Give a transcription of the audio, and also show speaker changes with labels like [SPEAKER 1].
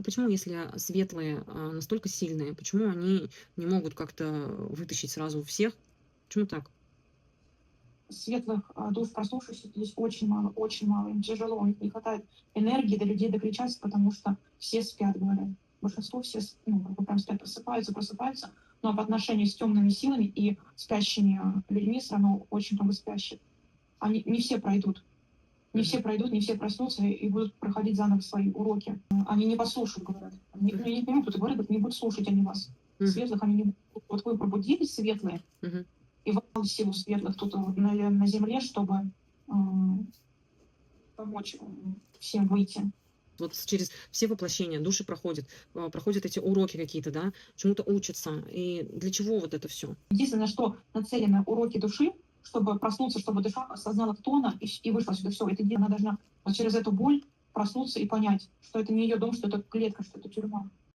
[SPEAKER 1] А почему, если светлые, настолько сильные, почему они не могут как-то вытащить сразу всех? Почему так?
[SPEAKER 2] Светлых душ проснувшихся здесь очень мало, очень мало. Им тяжело, у них не хватает энергии до людей докричаться, потому что все спят, говорят. Большинство все ну, как бы прям спят, просыпаются, но по отношению с темными силами и спящими людьми все равно очень много спящих. Они не все пройдут. Не все
[SPEAKER 1] Мгм.
[SPEAKER 2] пройдут, не все проснутся и будут проходить заново свои уроки. Они не послушают, говорят.
[SPEAKER 1] Мгм.
[SPEAKER 2] Я не понимаю, кто-то говорит, не будут слушать они вас.
[SPEAKER 1] Мгм.
[SPEAKER 2] Светлых они не будут. Вот вы пробудились, светлые,
[SPEAKER 1] Мгм.
[SPEAKER 2] и вам силу светлых тут вот на земле, чтобы м, помочь всем выйти.
[SPEAKER 1] Вот через все воплощения души проходят, проходят эти уроки какие-то, да, чему-то учатся. И для чего вот это все?
[SPEAKER 2] Единственное, что нацелены уроки души, чтобы проснуться, чтобы душа осознала, кто она, и вышла сюда. Все, это она должна вот через эту боль проснуться и понять, что это не ее дом, что это клетка, что это тюрьма.